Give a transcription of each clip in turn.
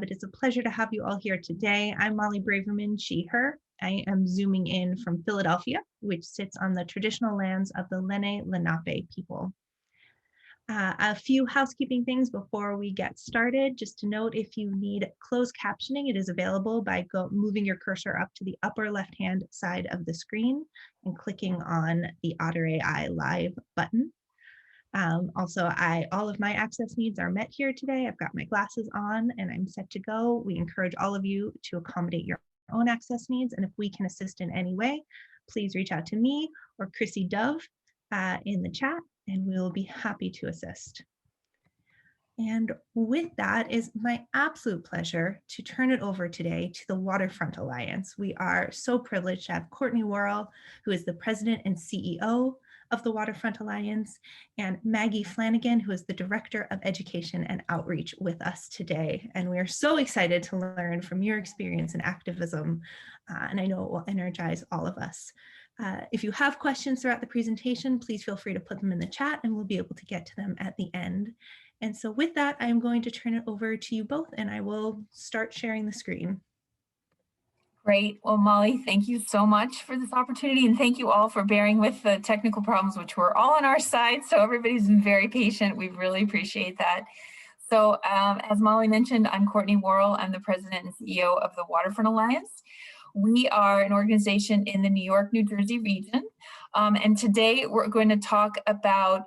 It is a pleasure to have you all here today. I'm Molly Braverman, she, her. I am zooming in from Philadelphia, which sits on the traditional lands of the Lenape people. A few housekeeping things before we get started. Just to note, if you need closed captioning, it is available by moving your cursor up to the upper left-hand side of the screen and clicking on the Otter AI Live button. Also, all of my access needs are met here today. I've got my glasses on and I'm set to go. We encourage all of you to accommodate your own access needs. And if we can assist in any way, please reach out to me or Chrissy Dove in the chat, and we will be happy to assist. And with that, is my absolute pleasure to turn it over today to the Waterfront Alliance. We are so privileged to have Courtney Warrell, who is the president and CEO of the Waterfront Alliance, and Maggie Flanagan, who is the Director of Education and Outreach with us today. And we are so excited to learn from your experience in activism, and I know it will energize all of us. If you have questions throughout the presentation, please feel free to put them in the chat and we'll be able to get to them at the end. And so with that, I'm going to turn it over to you both and I will start sharing the screen. Great. Well, Molly, thank you so much for this opportunity, and thank you all for bearing with the technical problems, which were all on our side. So everybody's been very patient. We really appreciate that. So as Molly mentioned, I'm Courtney Warrell. I'm the president and CEO of the Waterfront Alliance. We are an organization in the New York, New Jersey region. And today we're going to talk about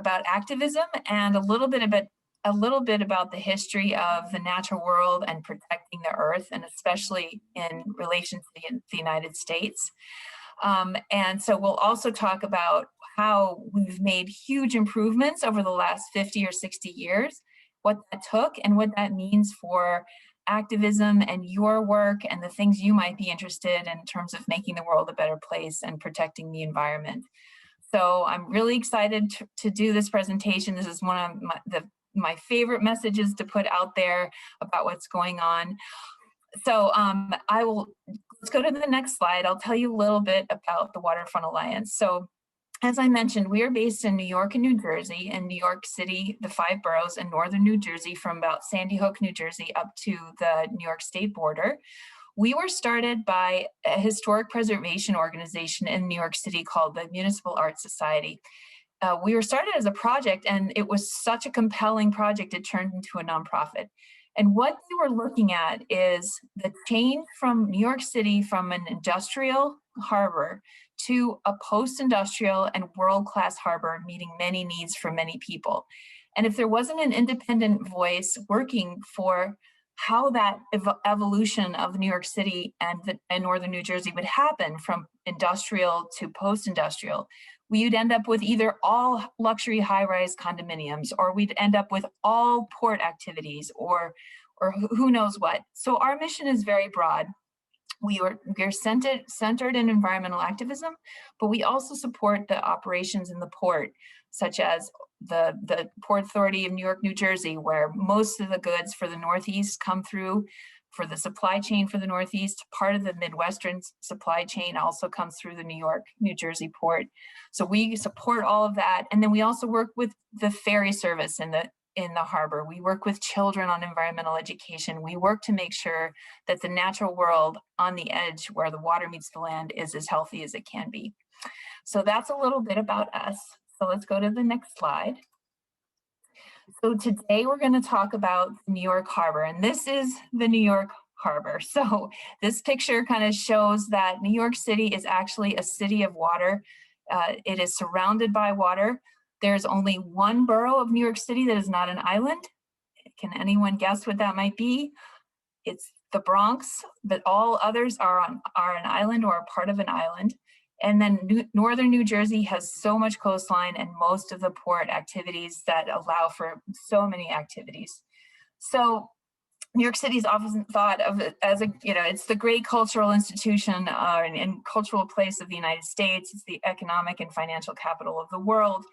activism and a little bit about the history of the natural world and protecting the earth, and especially in relation to the United States. And so we'll also talk about how we've made huge improvements over the last 50 or 60 years, what that took and what that means for activism and your work and the things you might be interested in terms of making the world a better place and protecting the environment. So I'm really excited to do this presentation. This is one of my favorite messages to put out there about what's going on. So let's go to the next slide. I'll tell you a little bit about the Waterfront Alliance. So as I mentioned, we are based in New York and New Jersey, and New York City, the 5 boroughs in northern New Jersey, from about Sandy Hook, New Jersey, up to the New York State border. We were started by a historic preservation organization in New York City called the Municipal Art Society. We were started as a project, and it was such a compelling project, it turned into a nonprofit. And what we were looking at is the change from New York City from an industrial harbor to a post-industrial and world-class harbor, meeting many needs for many people. And if there wasn't an independent voice working for how that evolution of New York City and northern New Jersey would happen from industrial to post-industrial, we'd end up with either all luxury high-rise condominiums, or we'd end up with all port activities, or who knows what. So our mission is very broad. We're centered in environmental activism, but we also support the operations in the port, such as the Port Authority of New York, New Jersey, where most of the goods for the Northeast come through, for the supply chain for the Northeast. Part of the Midwestern supply chain also comes through the New York, New Jersey port. So we support all of that. And then we also work with the ferry service in the harbor. We work with children on environmental education. We work to make sure that the natural world on the edge where the water meets the land is as healthy as it can be. So that's a little bit about us. So let's go to the next slide. So today we're going to talk about New York Harbor, and this is the New York Harbor. So this picture kind of shows that New York City is actually a city of water. It is surrounded by water. There's only one borough of New York City that is not an island. Can anyone guess what that might be? It's the Bronx, but all others are an island or a part of an island. And then northern New Jersey has so much coastline and most of the port activities that allow for so many activities. So New York City is often thought of as it's the great cultural institution and cultural place of the United States. It's the economic and financial capital of the world.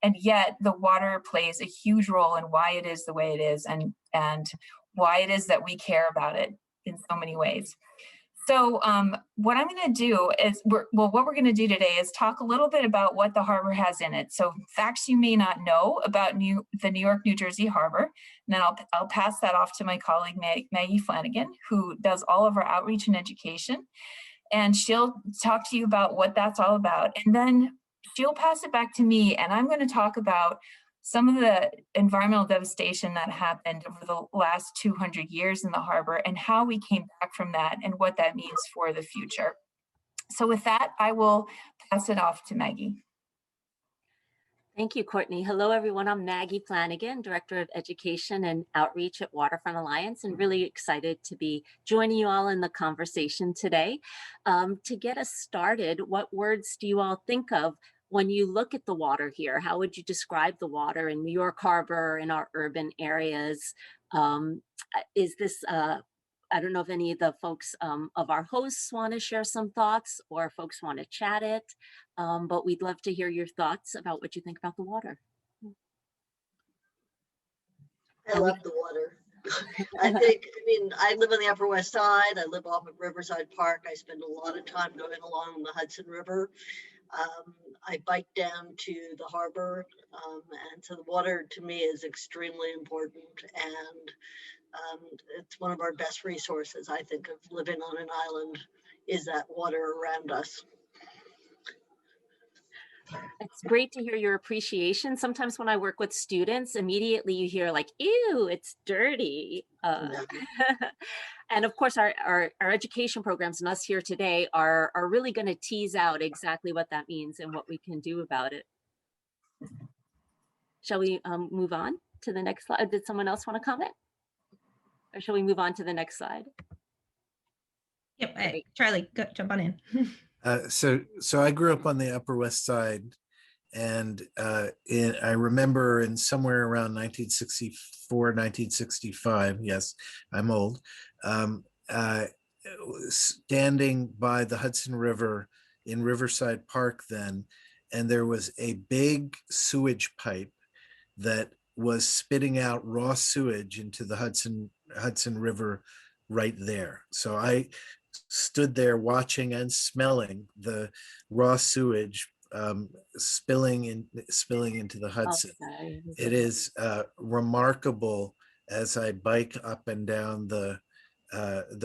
And yet the water plays a huge role in why it is the way it is, and why it is that we care about it in so many ways. So what I'm going to do is, what we're going to do today is talk a little bit about what the harbor has in it. So facts you may not know about the New York, New Jersey harbor. And then I'll pass that off to my colleague, Maggie Flanagan, who does all of our outreach and education. And she'll talk to you about what that's all about. And then she'll pass it back to me, and I'm going to talk about some of the environmental devastation that happened over the last 200 years in the harbor and how we came back from that and what that means for the future. So with that, I will pass it off to Maggie. Thank you, Courtney. Hello, everyone. I'm Maggie Flanagan, Director of Education and Outreach at Waterfront Alliance, and really excited to be joining you all in the conversation today. To get us started, what words do you all think of when you look at the water here? How would you describe the water in New York Harbor, in our urban areas? Is this, I don't know if any of the folks of our hosts want to share some thoughts or folks want to chat it, but we'd love to hear your thoughts about what you think about the water. I love the water. I mean, I live on the Upper West Side. I live off of Riverside Park. I spend a lot of time going along the Hudson River. I bike down to the harbor, and so the water to me is extremely important, and it's one of our best resources. I think of living on an island is that water around us. It's great to hear your appreciation. Sometimes when I work with students, immediately you hear like, ew, it's dirty. And of course, our education programs and us here today are really going to tease out exactly what that means and what we can do about it. Shall we move on to the next slide? Did someone else want to comment? Or shall we move on to the next slide? Yep, Charlie, go, jump on in. So I grew up on the Upper West Side, and I remember in somewhere around 1964, 1965, yes, I'm old, standing by the Hudson River in Riverside Park then, and there was a big sewage pipe that was spitting out raw sewage into the Hudson River right there. So I stood there watching and smelling the raw sewage spilling into the Hudson. Okay. It is remarkable as I bike up and down the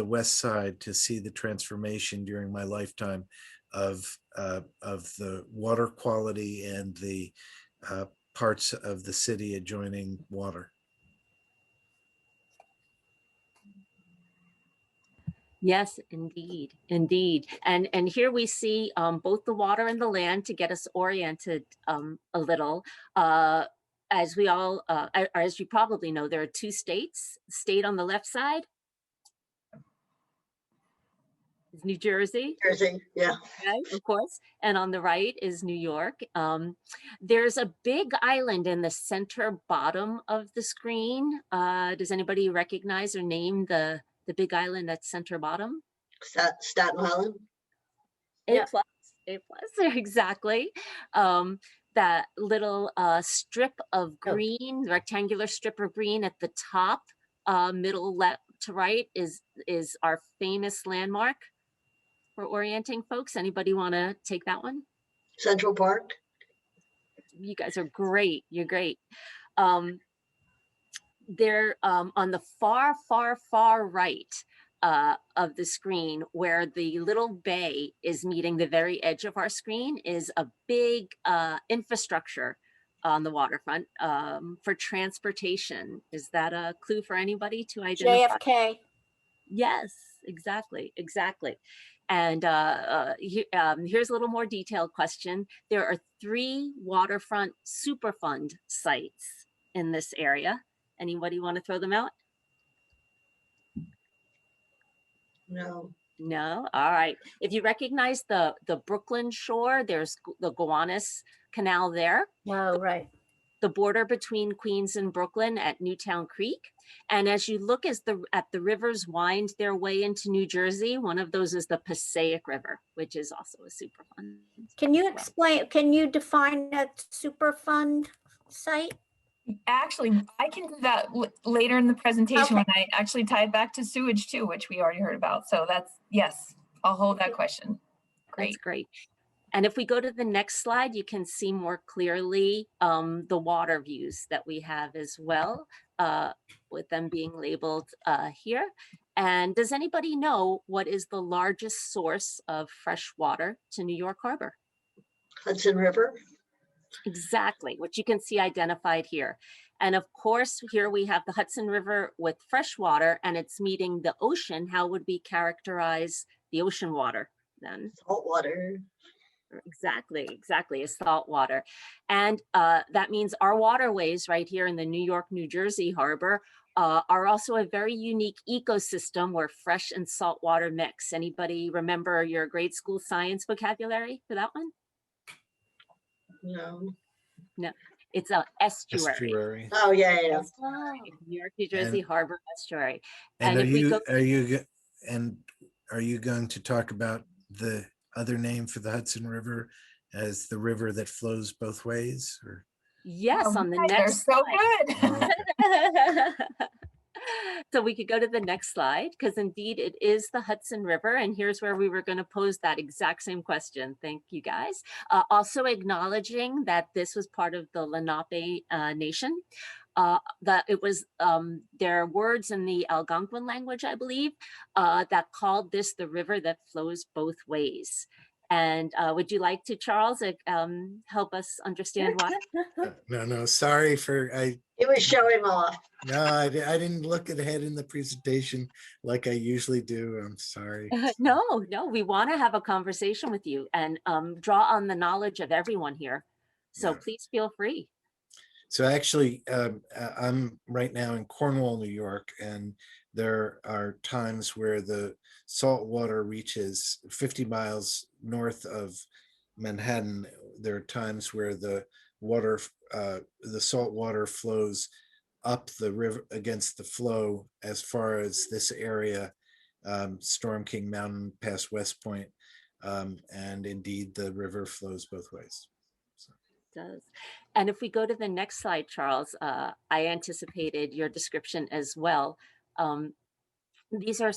West Side to see the transformation during my lifetime of the water quality and the parts of the city adjoining water. Yes, indeed, indeed. And here we see both the water and the land to get us oriented a little. As we all, as you probably know, there are two states. State on the left side is New Jersey. Jersey, yeah. Okay, of course. And on the right is New York. There's a big island in the center bottom of the screen. Does anybody recognize or name the big island that's center bottom? Staten Island. A+, exactly. That little strip of green, rectangular strip of green at the top, middle left to right is our famous landmark for orienting folks. Anybody want to take that one? Central Park. You guys are great. You're great. They're on the far, far, far right of the screen, where the little bay is meeting the very edge of our screen, is a big infrastructure on the waterfront for transportation. Is that a clue for anybody to identify? JFK. Yes, exactly, exactly. And here's a little more detailed question. There are 3 waterfront Superfund sites in this area. Anybody want to throw them out? No. No? All right. If you recognize the Brooklyn shore, there's the Gowanus Canal there. Oh, right. The border between Queens and Brooklyn at Newtown Creek. And as you look at the rivers wind their way into New Jersey, one of those is the Passaic River, which is also a Superfund. Can you explain, can you define that Superfund site? Actually, I can do that later in the presentation when I actually tie it back to sewage too, which we already heard about. So that's, yes, I'll hold that question. That's Great. great. And if we go to the next slide, you can see more clearly the water views that we have as well, with them being labeled here. And does anybody know what is the largest source of fresh water to New York Harbor? Hudson River. Exactly, which you can see identified here. And of course, here we have the Hudson River with fresh water and it's meeting the ocean. How would we characterize the ocean water then? Salt water. Exactly, as salt water. And that means our waterways right here in the New York, New Jersey harbor are also a very unique ecosystem where fresh and salt water mix. Anybody remember your grade school science vocabulary for that one? No. No, it's a estuary. Estuary. Oh, yeah, yeah. Estuary, New York, New Jersey And- harbor estuary. And if we go, are you going to talk about the other name for the Hudson River as the river that flows both ways? Or? yes, Oh, on the you guys are next so slide. good. So we could go to the next slide because indeed it is the Hudson River. And here's where we were going to pose that exact same question. Thank you guys. Also acknowledging that this was part of the Lenape Nation. That it was their words in the Algonquin language, I believe, that called this the river that flows both ways. And would you like to, Charles, help us understand why? No, sorry He was showing off. I didn't look ahead in the presentation like I usually do. I'm sorry. No, we want to have a conversation with you and draw on the knowledge of everyone here. So Yeah. please feel free. So actually, I'm right now in Cornwall, New York, and there are times where the salt water reaches 50 miles north of Manhattan. There are times where the salt water flows up the river against the flow as far as this area, Storm King Mountain past West Point, and indeed the river flows both ways. Does. And if we go to the next slide, Charles, I anticipated your description as well. These are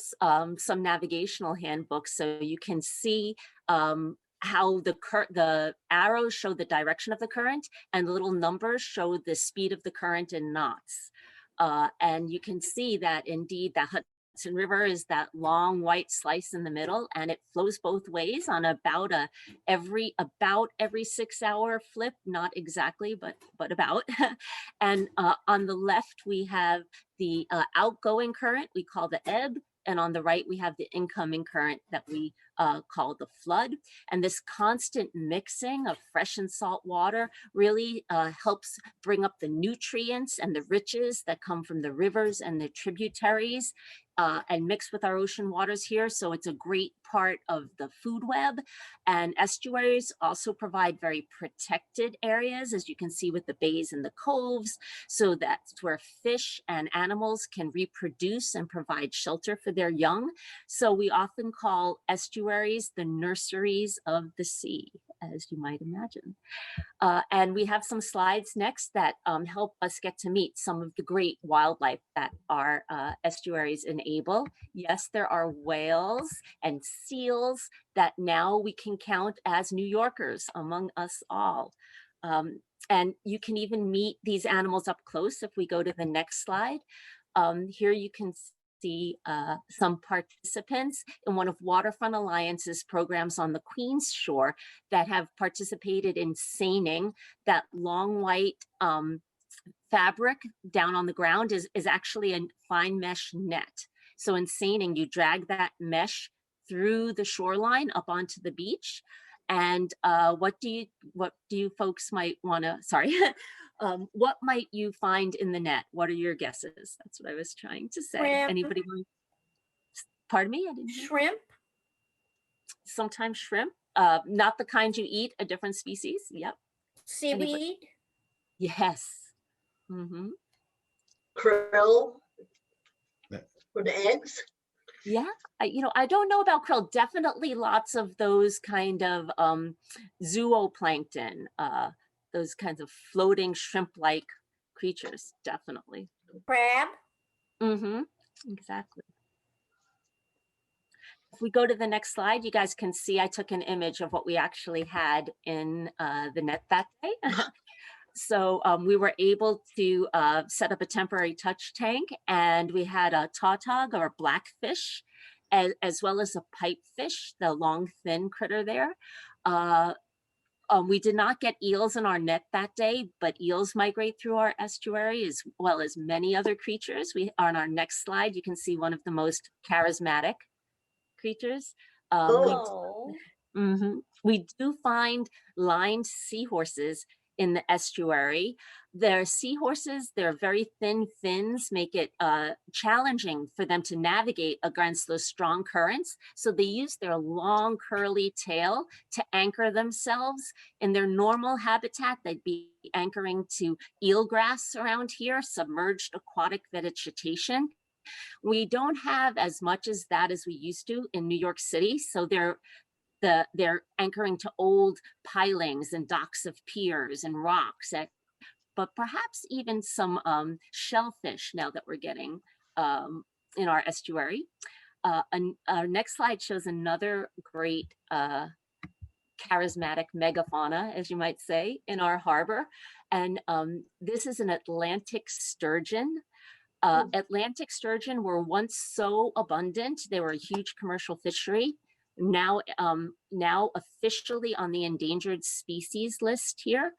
some navigational handbooks, so you can see how the arrows show the direction of the current and the little numbers show the speed of the current in knots. And you can see that indeed the Hudson River is that long white slice in the middle, and it flows both ways on about every 6-hour flip, not exactly, but about. And on the left we have the outgoing current we call the ebb, and on the right we have the incoming current that we call the flood. And this constant mixing of fresh and salt water really helps bring up the nutrients and the riches that come from the rivers and the tributaries and mix with our ocean waters here. So it's a great part of the food web. And estuaries also provide very protected areas, as you can see with the bays and the coves. So that's where fish and animals can reproduce and provide shelter for their young. So we often call estuaries the nurseries of the sea, as you might imagine. And we have some slides next that help us get to meet some of the great wildlife that our estuaries enable. Yes, there are whales and seals that now we can count as New Yorkers among us all. And you can even meet these animals up close if we go to the next slide. Here you can see some participants in one of Waterfront Alliance's programs on the Queens Shore that have participated in seining. That long white fabric down on the ground is actually a fine mesh net. So in seining, you drag that mesh through the shoreline up onto the beach. And what do you folks might want to, sorry, what might you find in the net? What are your guesses? That's what I was trying to say. Shrimp. Anybody want? Pardon me? I didn't hear. Shrimp. Sometimes shrimp, not the kind you eat, a different species. Yep. Seaweed. Anybody? Yes. Mm-hmm. Krill Yeah. for the eggs. Yeah, I don't know about krill. Definitely lots of those kind of zooplankton, those kinds of floating shrimp-like creatures, definitely. Crab? Mm-hmm, exactly. If we go to the next slide, you guys can see I took an image of what we actually had in the net that day. So we were able to set up a temporary touch tank, and we had a tautog or blackfish, as well as a pipefish, the long thin critter there. We did not get eels in our net that day, but eels migrate through our estuary as well as many other creatures. On our next slide, you can see one of the most charismatic creatures. Oh, We do find lined seahorses in the estuary. Their seahorses, their very thin fins make it challenging for them to navigate against those strong currents. So they use their long curly tail to anchor themselves. In their normal habitat, they'd be anchoring to eelgrass around here, submerged aquatic vegetation. We don't have as much as that as we used to in New York City. So they're anchoring to old pilings and docks of piers and rocks, but perhaps even some shellfish now that we're getting in our estuary. Our next slide shows another great charismatic megafauna, as you might say, in our harbor. And this is an Atlantic sturgeon. Atlantic sturgeon were once so abundant, they were a huge commercial fishery. Now officially on the endangered species list here.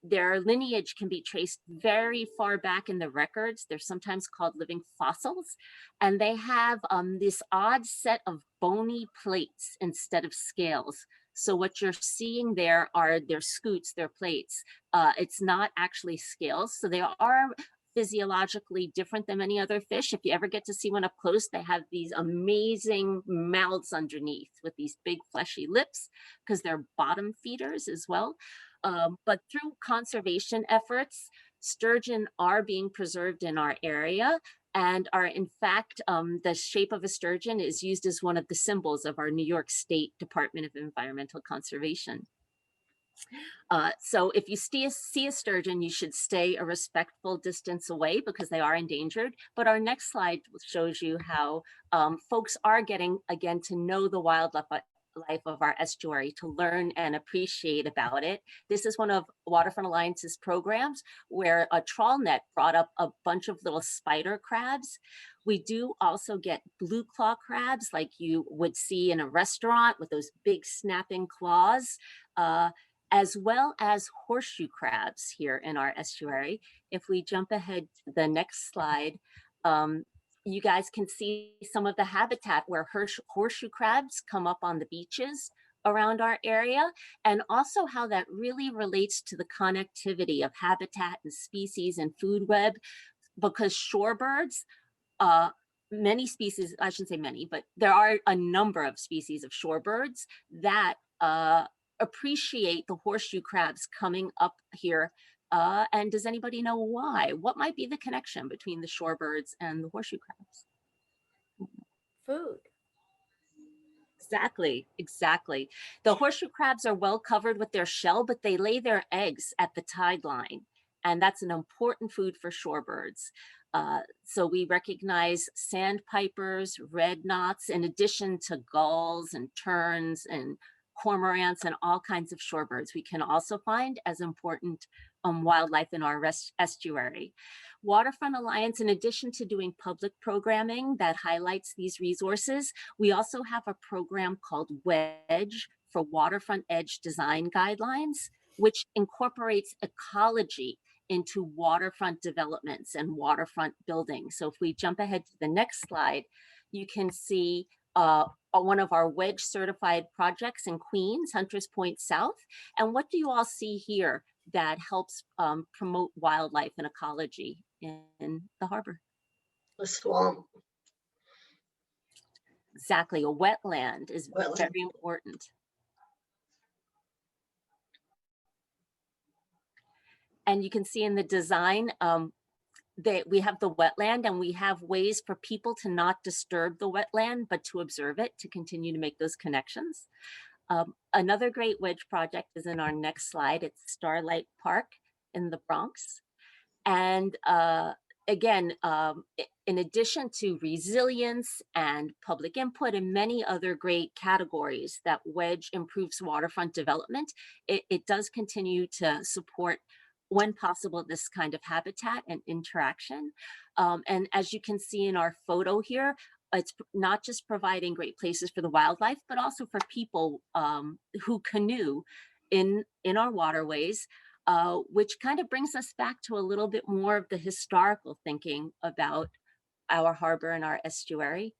Their lineage can be traced very far back in the records. They're sometimes called living fossils, and they have this odd set of bony plates instead of scales. So what you're seeing there are their scutes, their plates. It's not actually scales, so they are physiologically different than many other fish. If you ever get to see one up close, they have these amazing mouths underneath with these big fleshy lips because they're bottom feeders as well. But through conservation efforts, sturgeon are being preserved in our area and are in fact, the shape of a sturgeon is used as one of the symbols of our New York State Department of Environmental Conservation. So if you see a sturgeon, you should stay a respectful distance away because they are endangered. But our next slide shows you how folks are getting, again, to know the wildlife of our estuary, to learn and appreciate about it. This is one of Waterfront Alliance's programs where a trawl net brought up a bunch of little spider crabs. We do also get blue claw crabs like you would see in a restaurant with those big snapping claws. As well as horseshoe crabs here in our estuary. If we jump ahead to the next slide, you guys can see some of the habitat where horseshoe crabs come up on the beaches around our area, and also how that really relates to the connectivity of habitat and species and food web, because shorebirds, many species, I shouldn't say many, but there are a number of species of shorebirds that appreciate the horseshoe crabs coming up here. And does anybody know why? What might be the connection between the shorebirds and the horseshoe crabs? food. Exactly, exactly. The horseshoe crabs are well covered with their shell, but they lay their eggs at the tide line. And that's an important food for shorebirds. So we recognize sandpipers, red knots, in addition to gulls and terns and cormorants and all kinds of shorebirds we can also find as important wildlife in our estuary. Waterfront Alliance, in addition to doing public programming that highlights these resources, we also have a program called WEDGE, for Waterfront Edge Design Guidelines, which incorporates ecology into waterfront developments and waterfront buildings. So if we jump ahead to the next slide, you can see one of our WEDGE certified projects in Queens, Hunters Point South. And what do you all see here that helps promote wildlife and ecology in the harbor? A swamp. Exactly, a wetland is Wetland. very important. And you can see in the design, we have the wetland and we have ways for people to not disturb the wetland, but to observe it, to continue to make those connections. Another great wedge project is in our next slide. It's Starlight Park in the Bronx. And again, in addition to resilience and public input and many other great categories that Wedge improves waterfront development, it does continue to support, when possible, this kind of habitat and interaction. And as you can see in our photo here, it's not just providing great places for the wildlife, but also for people who canoe in our waterways, which kind of brings us back to a little bit more of the historical thinking about our harbor and our estuary.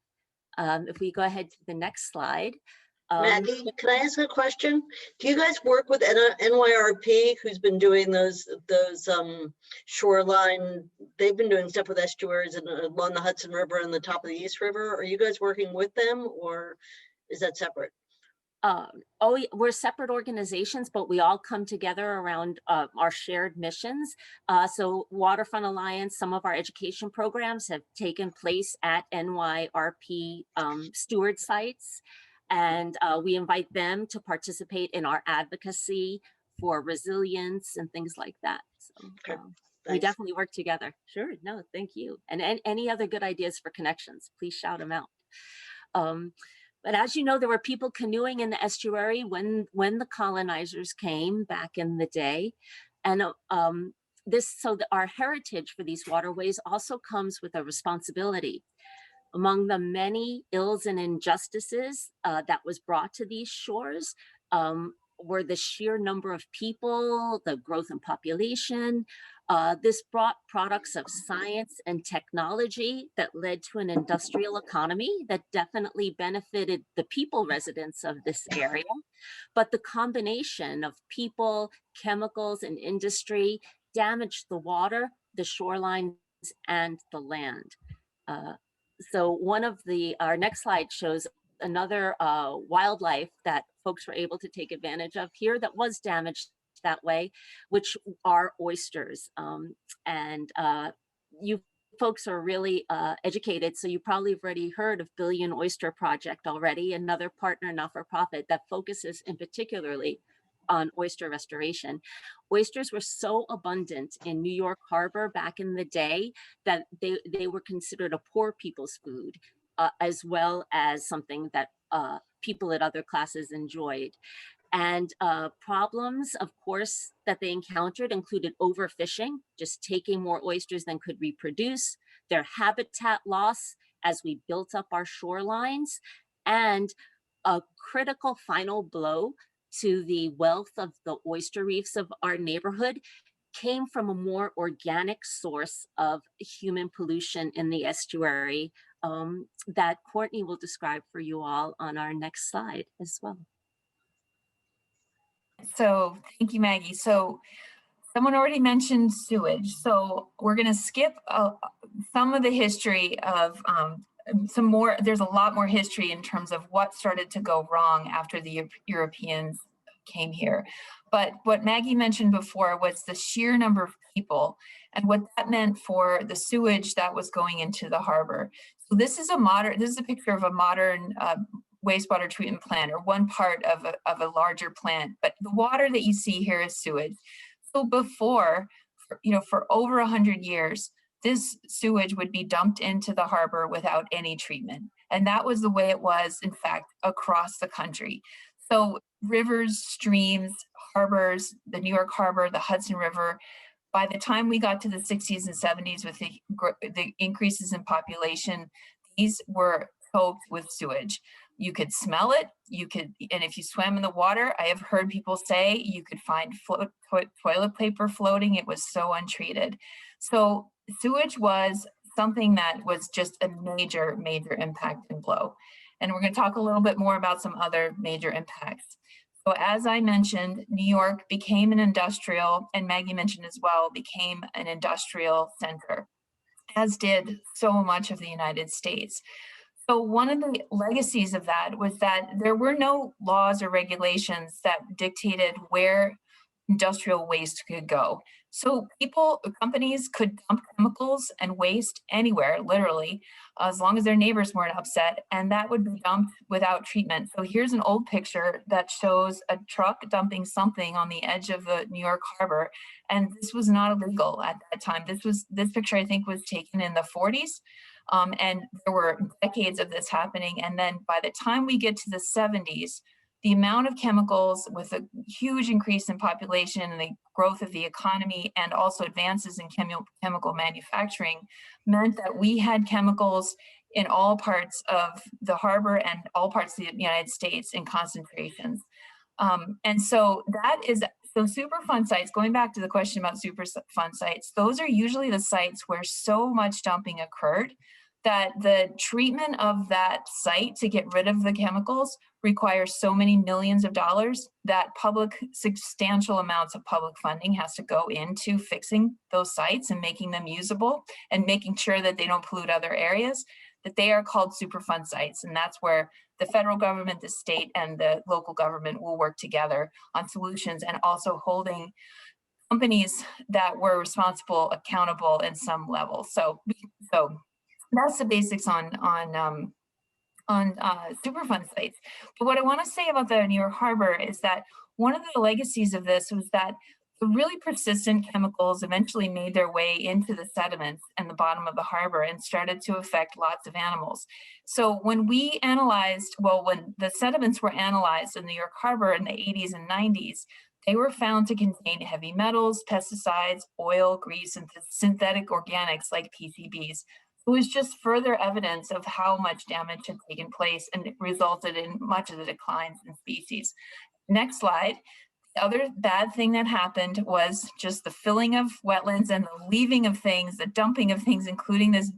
If we go ahead to the next slide. Maggie, can I ask a question? Do you guys work with NYRP, who's been doing those shoreline? They've been doing stuff with estuaries and along the Hudson River and the top of the East River. Are you guys working with them, or is that separate? We're separate organizations, but we all come together around our shared missions. So Waterfront Alliance, some of our education programs have taken place at NYRP steward sites. And we invite them to participate in our advocacy for resilience and things like that. So we definitely work together. Sure, no, thank you. And any other good ideas for connections, please shout them out. But as you know, there were people canoeing in the estuary when the colonizers came back in the day. And our heritage for these waterways also comes with a responsibility. Among the many ills and injustices that was brought to these shores were the sheer number of people, the growth in population. This brought products of science and technology that led to an industrial economy that definitely benefited the people residents of this area. But the combination of people, chemicals, and industry damaged the water, the shorelines, and the land. So our next slide shows another wildlife that folks were able to take advantage of here that was damaged that way, which are oysters. And you folks are really educated, so you probably have already heard of Billion Oyster Project already, another partner not-for-profit that focuses in particularly on oyster restoration. Oysters were so abundant in New York Harbor back in the day that they were considered a poor people's food, as well as something that people at other classes enjoyed. And problems, of course, that they encountered included overfishing, just taking more oysters than could reproduce, their habitat loss as we built up our shorelines, and a critical final blow to the wealth of the oyster reefs of our neighborhood came from a more organic source of human pollution in the estuary that Courtney will describe for you all on our next slide as well. So thank you, Maggie. So someone already mentioned sewage. So we're going to skip some of the history of some more. There's a lot more history in terms of what started to go wrong after the Europeans came here. But what Maggie mentioned before was the sheer number of people and what that meant for the sewage that was going into the harbor. So this is a picture of a modern wastewater treatment plant, or one part of a larger plant. But the water that you see here is sewage. So before, for over 100 years, this sewage would be dumped into the harbor without any treatment. And that was the way it was, in fact, across the country. So rivers, streams, harbors, the New York Harbor, the Hudson River, by the time we got to the 60s and 70s with the increases in population, these were choked with sewage. You could smell it, and if you swam in the water, I have heard people say you could find toilet paper floating. It was so untreated. So sewage was something that was just a major, major impact and blow. And we're going to talk a little bit more about some other major impacts. So as I mentioned, New York became an industrial, and Maggie mentioned as well, became an industrial center, as did so much of the United States. So one of the legacies of that was that there were no laws or regulations that dictated where industrial waste could go. So companies could dump chemicals and waste anywhere, literally, as long as their neighbors weren't upset, and that would be dumped without treatment. So here's an old picture that shows a truck dumping something on the edge of the New York harbor, and this was not illegal at that time. This picture, I think, was taken in the 40s, and there were decades of this happening. And then by the time we get to the 70s, the amount of chemicals, with a huge increase in population and the growth of the economy and also advances in chemical manufacturing, meant that we had chemicals in all parts of the harbor and all parts of the United States in concentrations. And so Superfund sites, going back to the question about Superfund sites, those are usually the sites where so much dumping occurred that the treatment of that site to get rid of the chemicals requires so many millions of dollars that substantial amounts of public funding has to go into fixing those sites and making them usable and making sure that they don't pollute other areas, that they are called Superfund sites. And that's where the federal government, the state, and the local government will work together on solutions, and also holding companies that were responsible accountable in some level. So that's the basics on Superfund sites. But what I want to say about the New York Harbor is that one of the legacies of this was that the really persistent chemicals eventually made their way into the sediments and the bottom of the harbor and started to affect lots of animals. So when when the sediments were analyzed in New York Harbor in the 80s and 90s, they were found to contain heavy metals, pesticides, oil, grease, and synthetic organics like PCBs. It was just further evidence of how much damage had taken place, and it resulted in much of the declines in species. Next slide. The other bad thing that happened was just the filling of wetlands and the leaving of things, the dumping of things, including this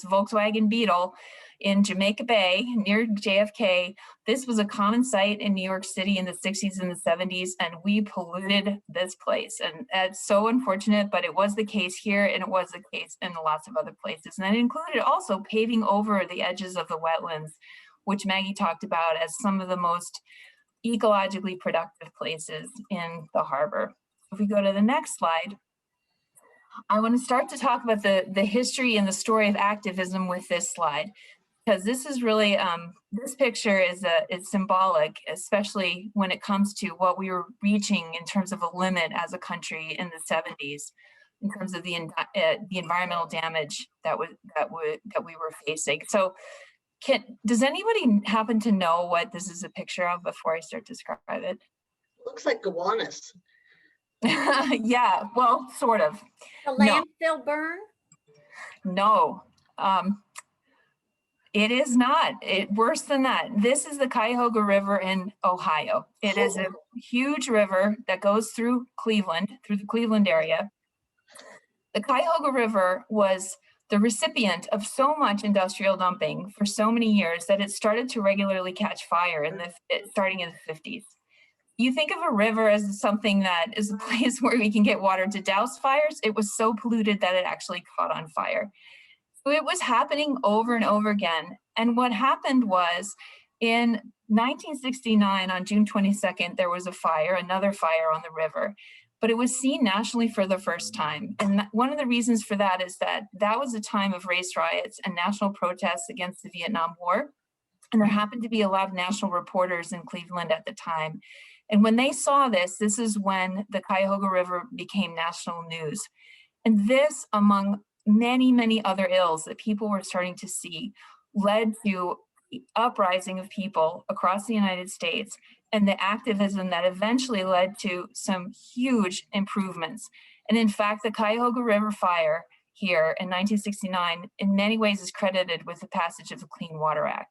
Volkswagen Beetle in Jamaica Bay near JFK. This was a common sight in New York City in the 60s and the 70s, and we polluted this place. And that's so unfortunate, but it was the case here, and it was the case in lots of other places. And that included also paving over the edges of the wetlands, which Maggie talked about as some of the most ecologically productive places in the harbor. If we go to the next slide, I want to start to talk about the history and the story of activism with this slide, because this is really, this picture is symbolic, especially when it comes to what we were reaching in terms of a limit as a country in the 70s, in terms of the environmental damage that we were facing. So does anybody happen to know what this is a picture of before I start to describe it? Looks like gowanus. Yeah, well, sort of. The landfill burn? No, it is not. Worse than that. This is the Cuyahoga River in Ohio. It is a huge river that goes through Cleveland, through the Cleveland area. The Cuyahoga River was the recipient of so much industrial dumping for so many years that it started to regularly catch fire starting in the 50s. You think of a river as something that is a place where we can get water to douse fires. It was so polluted that it actually caught on fire. So it was happening over and over again. And what happened was in 1969, on June 22nd, there was another fire on the river, but it was seen nationally for the first time. And one of the reasons for that is that was a time of race riots and national protests against the Vietnam War. And there happened to be a lot of national reporters in Cleveland at the time. And when they saw this is when the Cuyahoga River became national news. And this, among many, many other ills that people were starting to see, led to the uprising of people across the United States and the activism that eventually led to some huge improvements. And in fact, the Cuyahoga River fire here in 1969 in many ways is credited with the passage of the Clean Water Act.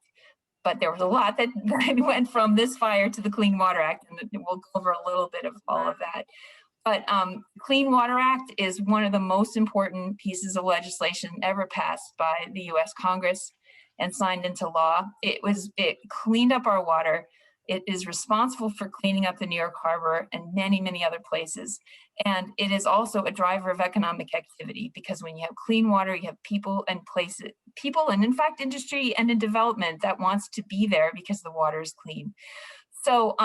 But there was a lot that went from this fire to the Clean Water Act, and we'll go over a little bit of all of that. But Clean Water Act is one of the most important pieces of legislation ever passed by the US Congress and signed into law. It cleaned up our water. It is responsible for cleaning up the New York Harbor and many, many other places. And it is also a driver of economic activity, because when you have clean water, you have people and places, and in fact, industry and in development that wants to be there because the water is clean. So,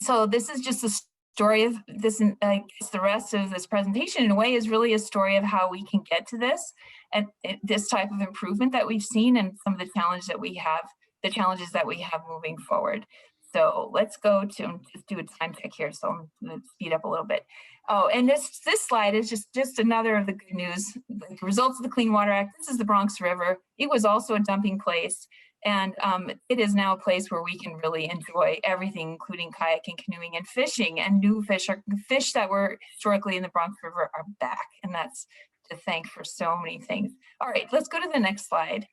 so this is just a story of this, I guess the rest of this presentation in a way is really a story of how we can get to this and this type of improvement that we've seen and some of the challenges that we have moving forward. So let's go to just do a time check here. So I'm going to speed up a little bit. Oh, and this slide is just another of the good news. The results of the Clean Water Act. This is the Bronx River. It was also a dumping place. And it is now a place where we can really enjoy everything, including kayaking, canoeing, and fishing. And new fish that were historically in the Bronx River are back. And that's to thank for so many things. All right, let's go to the next slide.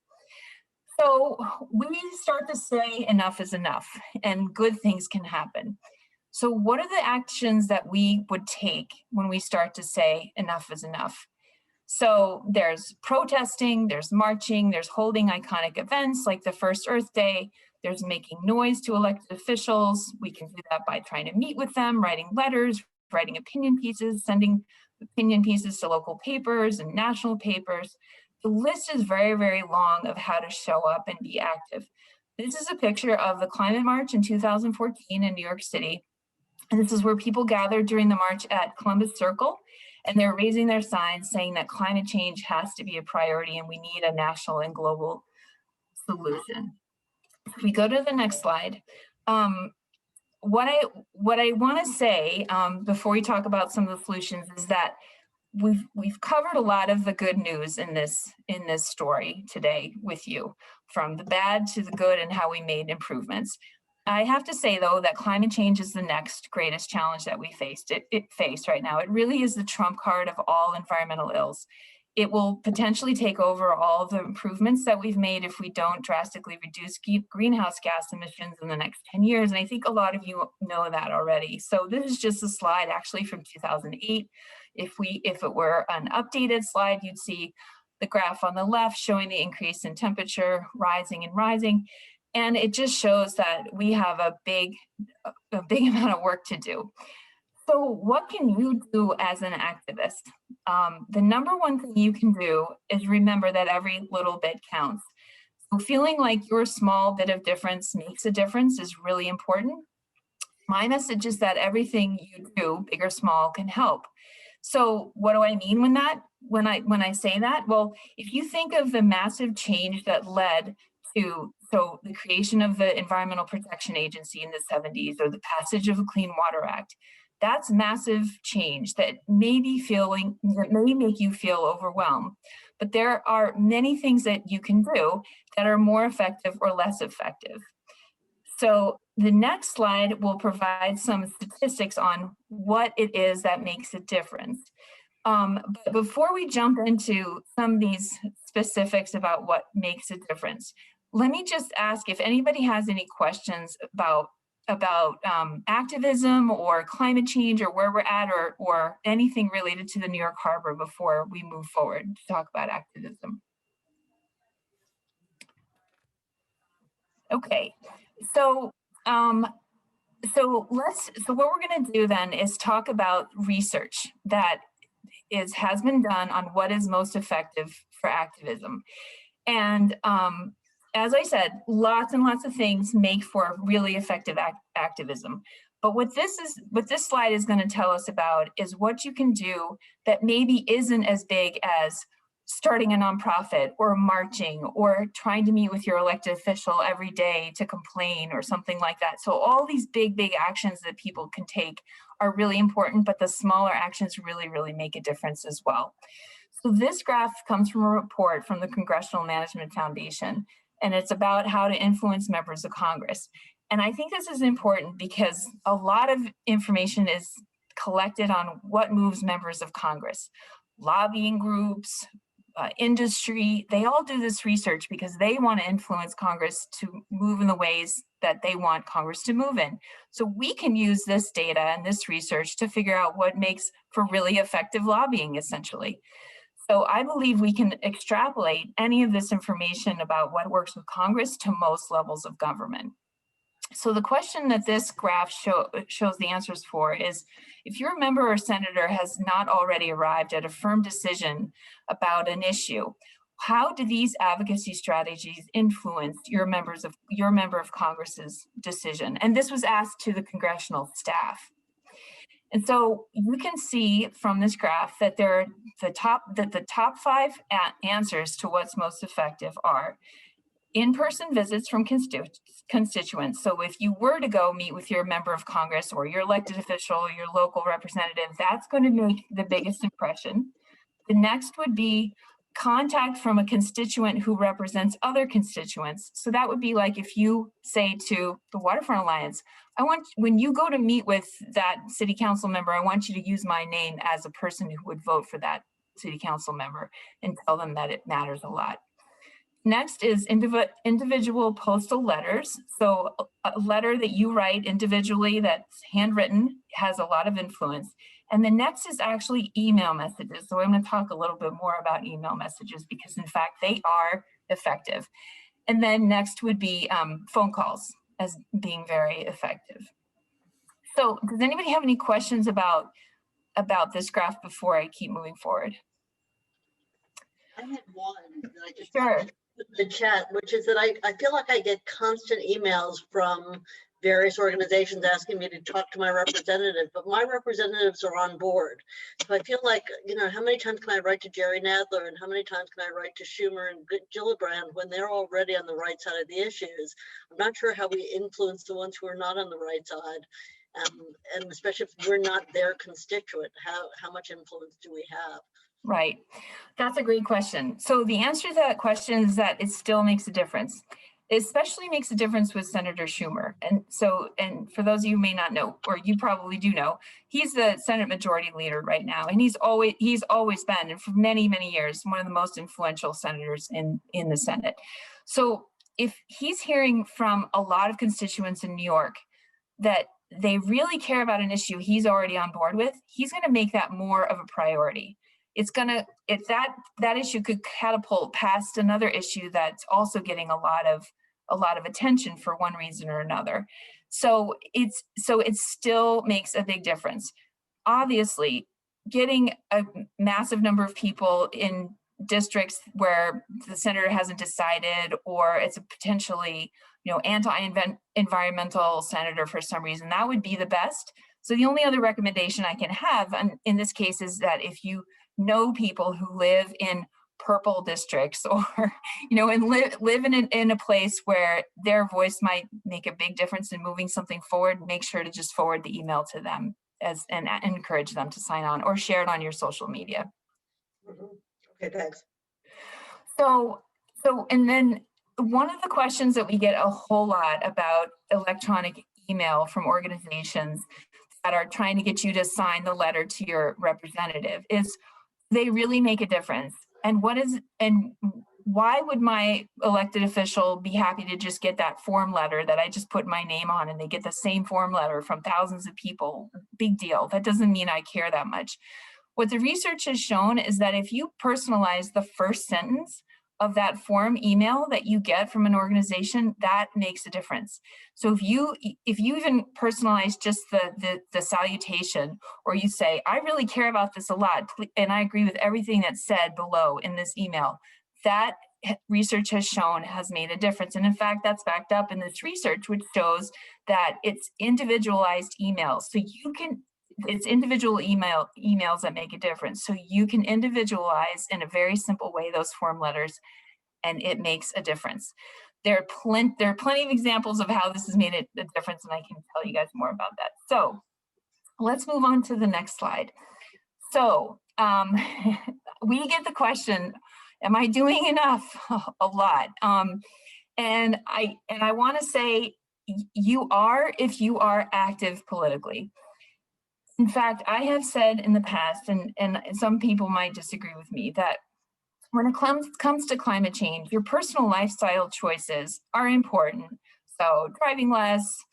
So we start to say enough is enough and good things can happen. So what are the actions that we would take when we start to say enough is enough? So there's protesting, there's marching, there's holding iconic events like the First Earth Day, there's making noise to elected officials. We can do that by trying to meet with them, writing letters, writing opinion pieces, sending opinion pieces to local papers and national papers. The list is very, very long of how to show up and be active. This is a picture of the climate march in 2014 in New York City. And this is where people gathered during the march at Columbus Circle. And they're raising their signs saying that climate change has to be a priority and we need a national and global solution. If we go to the next slide, what I want to say before we talk about some of the solutions is that we've covered a lot of the good news in this story today with you, from the bad to the good and how we made improvements. I have to say, though, that climate change is the next greatest challenge that we face right now. It really is the trump card of all environmental ills. It will potentially take over all the improvements that we've made if we don't drastically reduce greenhouse gas emissions in the next 10 years. And I think a lot of you know that already. So this is just a slide actually from 2008. If it were an updated slide, you'd see the graph on the left showing the increase in temperature rising and rising. And it just shows that we have a big amount of work to do. So what can you do as an activist? The number one thing you can do is remember that every little bit counts. So feeling like your small bit of difference makes a difference is really important. My message is that everything you do, big or small, can help. So what do I mean when I say that? Well, if you think of the massive change that led to the creation of the Environmental Protection Agency in the 70s or the passage of the Clean Water Act, that's massive change that may make you feel overwhelmed. But there are many things that you can do that are more effective or less effective. So the next slide will provide some statistics on what it is that makes a difference. But before we jump into some of these specifics about what makes a difference, let me just ask if anybody has any questions about activism or climate change or where we're at or anything related to the New York Harbor before we move forward to talk about activism. Okay, so what we're going to do then is talk about research that has been done on what is most effective for activism. And as I said, lots and lots of things make for really effective activism. But what this slide is going to tell us about is what you can do that maybe isn't as big as starting a nonprofit or marching or trying to meet with your elected official every day to complain or something like that. So all these big actions that people can take are really important, but the smaller actions really, really make a difference as well. So this graph comes from a report from the Congressional Management Foundation, and it's about how to influence members of Congress. And I think this is important because a lot of information is collected on what moves members of Congress. Lobbying groups, industry, they all do this research because they want to influence Congress to move in the ways that they want Congress to move in. So we can use this data and this research to figure out what makes for really effective lobbying, essentially. So I believe we can extrapolate any of this information about what works with Congress to most levels of government. So the question that this graph shows the answers for is, if your member or senator has not already arrived at a firm decision about an issue, how do these advocacy strategies influence your member of Congress's decision? And this was asked to the congressional staff. And so you can see from this graph that the top 5 answers to what's most effective are in-person visits from constituents. So if you were to go meet with your member of Congress or your elected official, your local representative, that's going to make the biggest impression. The next would be contact from a constituent who represents other constituents. So that would be like if you say to the Waterfront Alliance, when you go to meet with that city council member, I want you to use my name as a person who would vote for that city council member and tell them that it matters a lot. Next is individual postal letters. So a letter that you write individually that's handwritten has a lot of influence. And the next is actually email messages. So I'm going to talk a little bit more about email messages because in fact they are effective. And then next would be phone calls as being very effective. So does anybody have any questions about this graph before I keep moving forward? I had one that I just Sure. put in the chat, which is that I feel like I get constant emails from various organizations asking me to talk to my representative, but my representatives are on board. So I feel like, you know, how many times can I write to Jerry Nadler and how many times can I write to Schumer and Gillibrand when they're already on the right side of the issues? I'm not sure how we influence the ones who are not on the right side. And especially if we're not their constituent, how much influence do we have? Right. That's a great question. So the answer to that question is that it still makes a difference. It especially makes a difference with Senator Schumer. And for those of you who may not know, or you probably do know, he's the Senate Majority Leader right now. And he's always been, and for many, many years, one of the most influential senators in the Senate. So if he's hearing from a lot of constituents in New York that they really care about an issue he's already on board with, he's going to make that more of a priority. If that issue could catapult past another issue that's also getting a lot of attention for one reason or another. So it still makes a big difference. Obviously, getting a massive number of people in districts where the senator hasn't decided, or it's a potentially, anti-environmental senator for some reason, that would be the best. So the only other recommendation I can have in this case is that if you know people who live in purple districts or, and live in a place where their voice might make a big difference in moving something forward, make sure to just forward the email to them and encourage them to sign on or share it on your social media. Okay, thanks. So, and then one of the questions that we get a whole lot about electronic email from organizations that are trying to get you to sign the letter to your representative is, they really make a difference. And why would my elected official be happy to just get that form letter that I just put my name on and they get the same form letter from thousands of people? Big deal. That doesn't mean I care that much. What the research has shown is that if you personalize the first sentence of that form email that you get from an organization, that makes a difference. So if you even personalize just the salutation, or you say, I really care about this a lot, and I agree with everything that's said below in this email, that research has shown has made a difference. And in fact, that's backed up in this research, which shows that it's individualized emails. So it's individual emails that make a difference. So you can individualize in a very simple way those form letters, and it makes a difference. There are plenty of examples of how this has made a difference, and I can tell you guys more about that. So let's move on to the next slide. So we get the question, am I doing enough? A lot. And I want to say you are, if you are active politically. In fact, I have said in the past, and some people might disagree with me, that when it comes to climate change, your personal lifestyle choices are important. So driving less,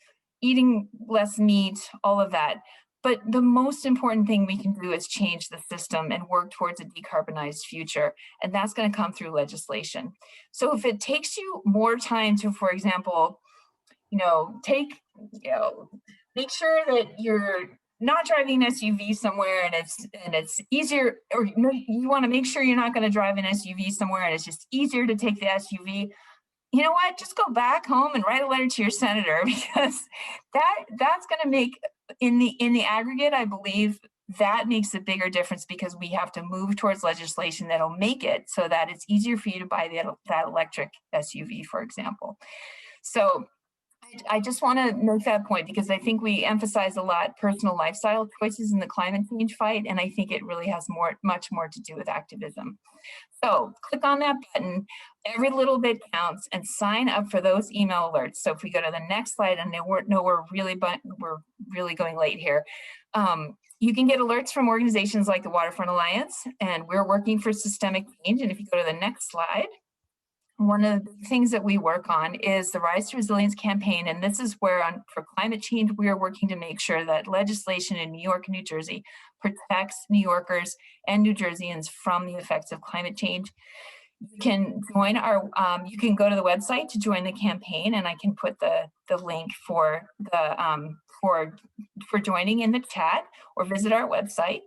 eating less meat, all of that. But the most important thing we can do is change the system and work towards a decarbonized future. And that's going to come through legislation. So if it takes you more time to, for example, make sure that you're not driving an SUV somewhere and it's easier, or you want to make sure you're not going to drive an SUV somewhere and it's just easier to take the SUV. You know what? Just go back home and write a letter to your senator, because that's going to make in the aggregate, I believe that makes a bigger difference because we have to move towards legislation that'll make it so that it's easier for you to buy that electric SUV, for example. So I just want to make that point because I think we emphasize a lot personal lifestyle choices in the climate change fight, and I think it really has much more to do with activism. So click on that button, every little bit counts, and sign up for those email alerts. So if we go to the next slide, and we're really going late here. You can get alerts from organizations like the Waterfront Alliance, and we're working for systemic change. And if you go to the next slide, one of the things that we work on is the Rise to Resilience campaign. And this is where for climate change, we are working to make sure that legislation in New York and New Jersey protects New Yorkers and New Jerseyans from the effects of climate change. You can join you can go to the website to join the campaign, and I can put the link for joining in the chat, or visit our website.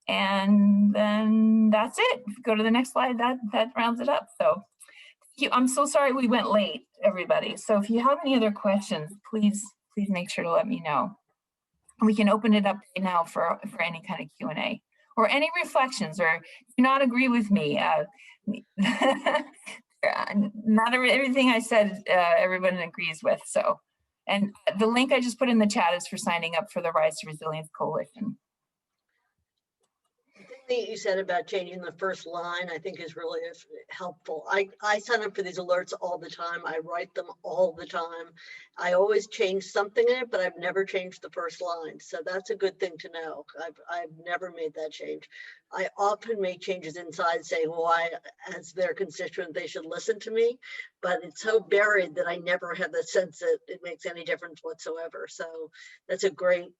And then that's it. If you go to the next slide, that rounds it up. So I'm so sorry we went late, everybody. So if you have any other questions, please make sure to let me know. We can open it up right now for any kind of Q&A or any reflections, or do not agree with me. Not everything I said, everyone agrees with. So, and the link I just put in the chat is for signing up for the Rise to Resilience Coalition. The thing that you said about changing the first line, I think is really helpful. I sign up for these alerts all the time. I write them all the time. I always change something in it, but I've never changed the first line. So that's a good thing to know. I've never made that change. I often make changes inside saying, well, as their constituent, they should listen to me, but it's so buried that I never have the sense that it makes any difference whatsoever. So that's a great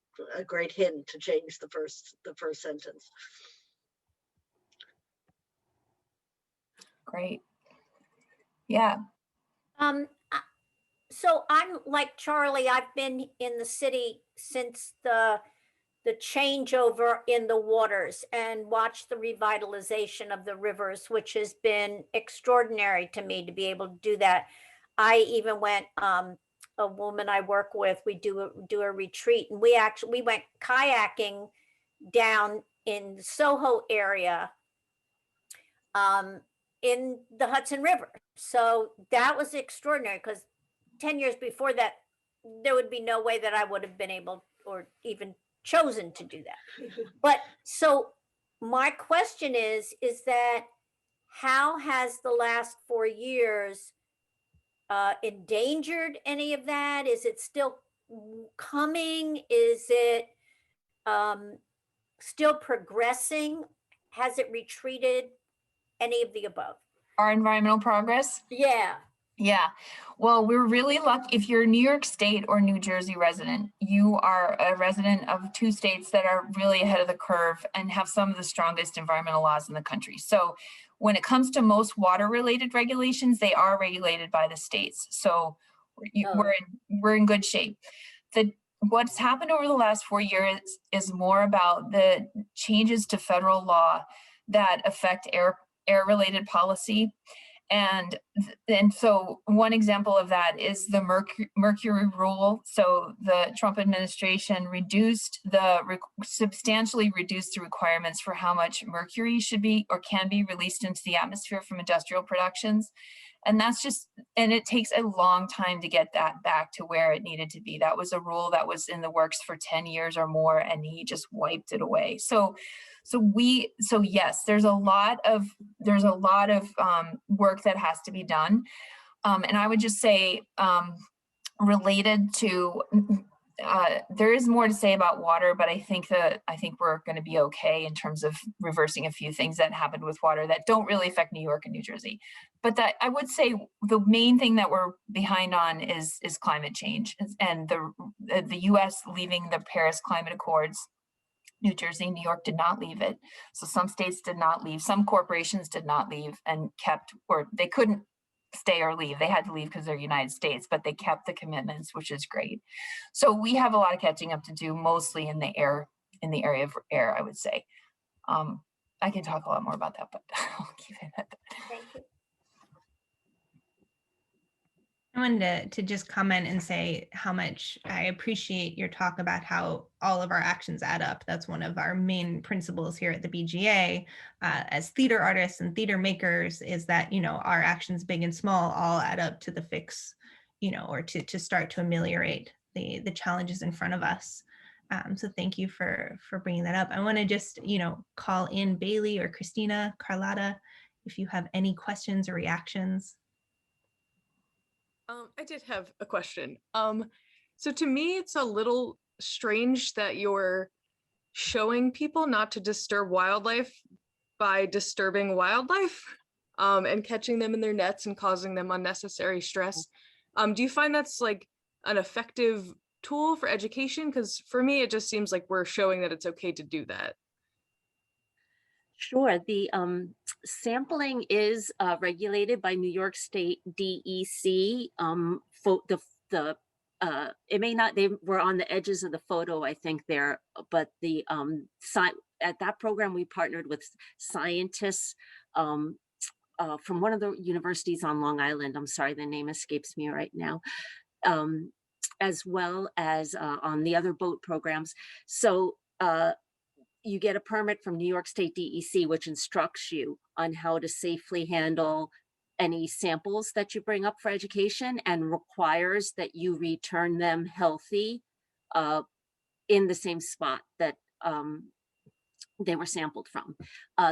hint to change the first sentence. Great. Yeah. So I'm like Charlie, I've been in the city since the changeover in the waters and watched the revitalization of the rivers, which has been extraordinary to me to be able to do that. I even went, a woman I work with, we do a retreat, and we went kayaking down in the Soho area, in the Hudson River. So that was extraordinary, because 10 years before that, there would be no way that I would have been able or even chosen to do that. But so my question is that how has the last 4 years endangered any of that? Is it still coming? Is it still progressing? Has it retreated? Any of the above? Our environmental progress? Yeah. Yeah. Well, we're really lucky. If you're a New York State or New Jersey resident, you are a resident of 2 states that are really ahead of the curve and have some of the strongest environmental laws in the country. So when it comes to most water related regulations, they are regulated by the states. So we're in good shape. What's happened over the last 4 years is more about the changes to federal law that affect air related policy. And so one example of that is the Mercury Rule. So the Trump administration substantially reduced the requirements for how much mercury should be or can be released into the atmosphere from industrial productions. And and it takes a long time to get that back to where it needed to be. That was a rule that was in the works for 10 years or more, and he just wiped it away. So yes, there's a lot of work that has to be done. And I would just say, related to, there is more to say about water, but I think we're going to be okay in terms of reversing a few things that happened with water that don't really affect New York and New Jersey. But that I would say the main thing that we're behind on is climate change and the U.S. leaving the Paris Climate Accords. New Jersey and New York did not leave it. So some states did not leave, some corporations did not leave and or they couldn't stay or leave. They had to leave because they're United States, but they kept the commitments, which is great. So we have a lot of catching up to do, mostly in the area of air, I would say. I can talk a lot more about that, but I'll keep it at that. Thank you. I wanted to just comment and say how much I appreciate your talk about how all of our actions add up. That's one of our main principles here at the BGA as theater artists and theater makers, is that, you know, our actions, big and small, all add up to the fix, you know, or to start to ameliorate the challenges in front of us. So thank you for bringing that up. I want to just, you know, call in Bailey or Christina, Carlotta, if you have any questions or reactions. I did have a question. So to me, it's a little strange that you're showing people not to disturb wildlife by disturbing wildlife, and catching them in their nets and causing them unnecessary stress. Do you find that's like an effective tool for education? Because for me, it just seems like we're showing that it's okay to do that. Sure. The sampling is regulated by New York State DEC. It may not, they were on the edges of the photo, I think there, but the at that program, we partnered with scientists from one of the universities on Long Island. I'm sorry, the name escapes me right now. As well as on the other boat programs. So you get a permit from New York State DEC, which instructs you on how to safely handle any samples that you bring up for education, and requires that you return them healthy in the same spot that they were sampled from.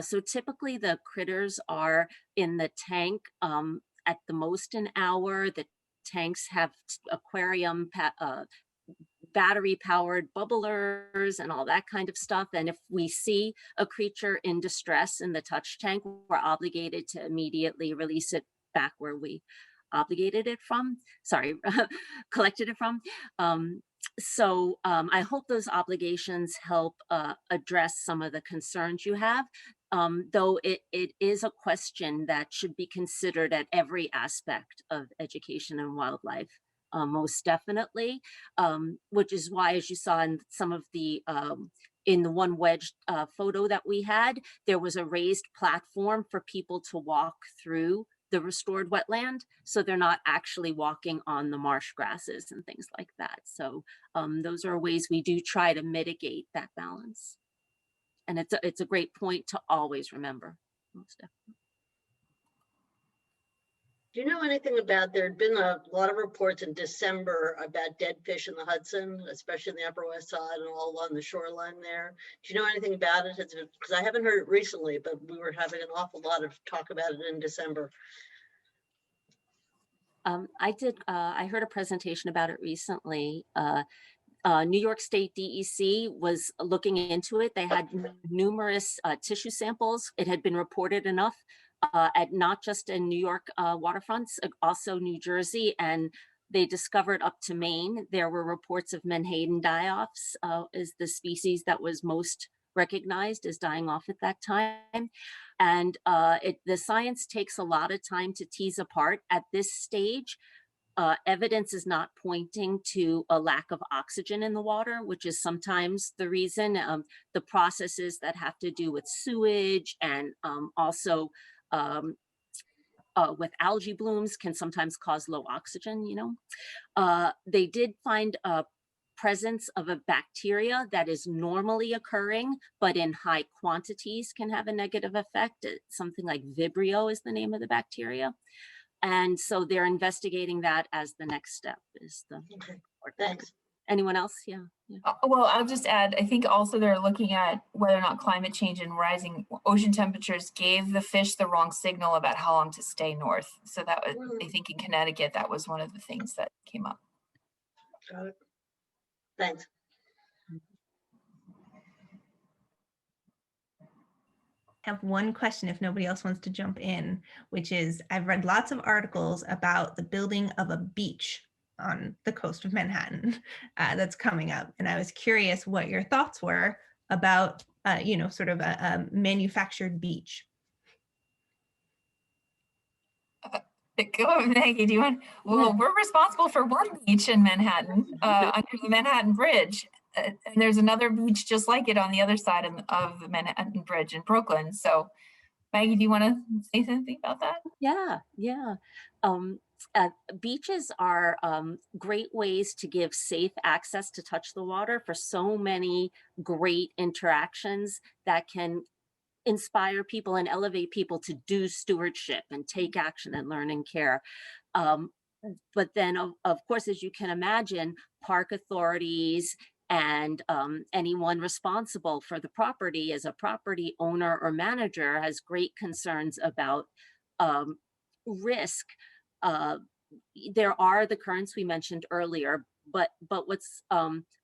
So typically the critters are in the tank at the most an hour. The tanks have aquarium battery powered bubblers and all that kind of stuff. And if we see a creature in distress in the touch tank, we're obligated to immediately release it back where we collected it from. So I hope those obligations help address some of the concerns you have, though it is a question that should be considered at every aspect of education and wildlife. Most definitely, which is why, as you saw in some of the, in the one wedge photo that we had, there was a raised platform for people to walk through the restored wetland. So they're not actually walking on the marsh grasses and things like that. So those are ways we do try to mitigate that balance. And it's a great point to always remember, most definitely. Do you know anything about, there had been a lot of reports in December about dead fish in the Hudson, especially in the Upper West Side and all along the shoreline there? Do you know anything about it? Because I haven't heard it recently, but we were having an awful lot of talk about it in December. I heard a presentation about it recently. New York State DEC was looking into it. They had numerous tissue samples. It had been reported enough at not just in New York waterfronts, also New Jersey, and they discovered up to Maine. There were reports of Menhaden die-offs is the species that was most recognized as dying off at that time. And the science takes a lot of time to tease apart. At this stage, evidence is not pointing to a lack of oxygen in the water, which is sometimes the reason. The processes that have to do with sewage and also with algae blooms can sometimes cause low oxygen, you know. They did find a presence of a bacteria that is normally occurring, but in high quantities can have a negative effect. Something like Vibrio is the name of the bacteria. And so they're investigating that as the next step. Is the Okay, thanks. Anyone else? Yeah. Well, I'll just add, I think also they're looking at whether or not climate change and rising ocean temperatures gave the fish the wrong signal about how long to stay north. So that was, I think in Connecticut, that was one of the things that came up. Got it. Thanks. I have one question if nobody else wants to jump in, which is I've read lots of articles about the building of a beach on the coast of Manhattan that's coming up. And I was curious what your thoughts were about, you know, sort of a manufactured beach. Go, Maggie, do you want? Well, we're responsible for one beach in Manhattan under the Manhattan Bridge. And there's another beach just like it on the other side of the Manhattan Bridge in Brooklyn. So Maggie, do you want to say something about that? Yeah. beaches are great ways to give safe access to touch the water for so many great interactions that can inspire people and elevate people to do stewardship and take action and learn and care. Um, but then, of course, as you can imagine, park authorities and anyone responsible for the property as a property owner or manager has great concerns about risk. Uh, there are the currents we mentioned earlier, but what's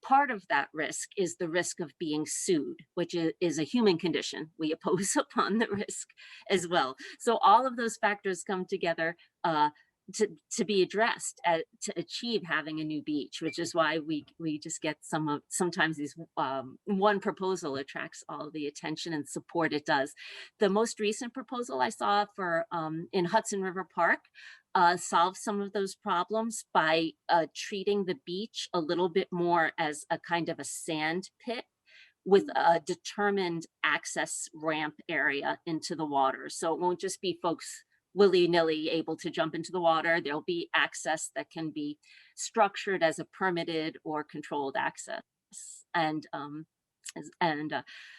part of that risk is the risk of being sued, which is a human condition. We oppose upon the risk as well. So all of those factors come together to be addressed to achieve having a new beach, which is why we just get sometimes these one proposal attracts all the attention and support it does. The most recent proposal I saw for in Hudson River Park solve some of those problems by treating the beach a little bit more as a kind of a sand pit with a determined access ramp area into the water. So it won't just be folks willy-nilly able to jump into the water. There'll be access that can be structured as a permitted or controlled access. And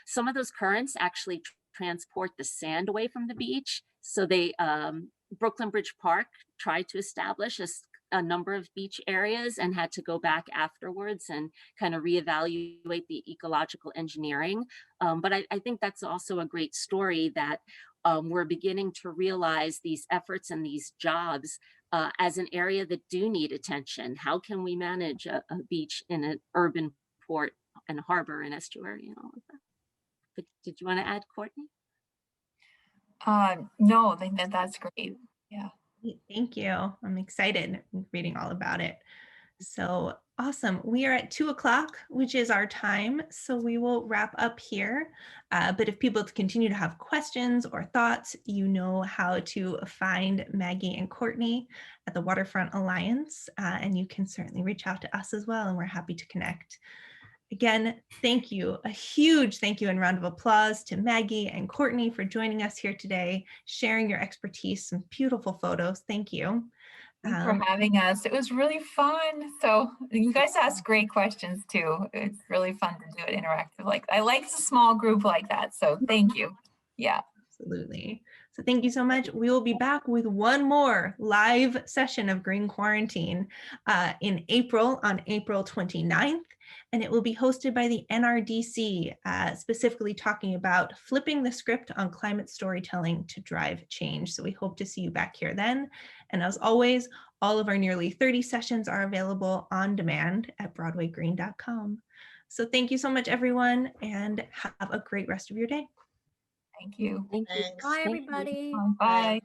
some of those currents actually transport the sand away from the beach. So they Brooklyn Bridge Park tried to establish a number of beach areas and had to go back afterwards and kind of reevaluate the ecological engineering. But I think that's also a great story that we're beginning to realize these efforts and these jobs as an area that do need attention. How can we manage a beach in an urban port and harbor and estuary and all of that? But did you want to add, Courtney? No, I think that's great. Yeah. Thank you. I'm excited reading all about it. So awesome. We are at 2:00, which is our time. So we will wrap up here. But if people continue to have questions or thoughts, you know how to find Maggie and Courtney at the Waterfront Alliance. And you can certainly reach out to us as well. And we're happy to connect. Again, thank you. A huge thank you and round of applause to Maggie and Courtney for joining us here today, sharing your expertise, some beautiful photos. Thank you. Thanks for having us. It was really fun. So you guys asked great questions too. It's really fun to do it interactive. Like I like a small group like that. So thank you. Yeah. Absolutely. So thank you so much. We will be back with one more live session of Green Quarantine in April, on April 29th. And it will be hosted by the NRDC, specifically talking about flipping the script on climate storytelling to drive change. So we hope to see you back here then. And as always, all of our nearly 30 sessions are available on demand at broadwaygreen.com. So thank you so much, everyone, and have a great rest of your day. Thank you. Thank you. Thanks. Bye, Thank you. everybody. Bye.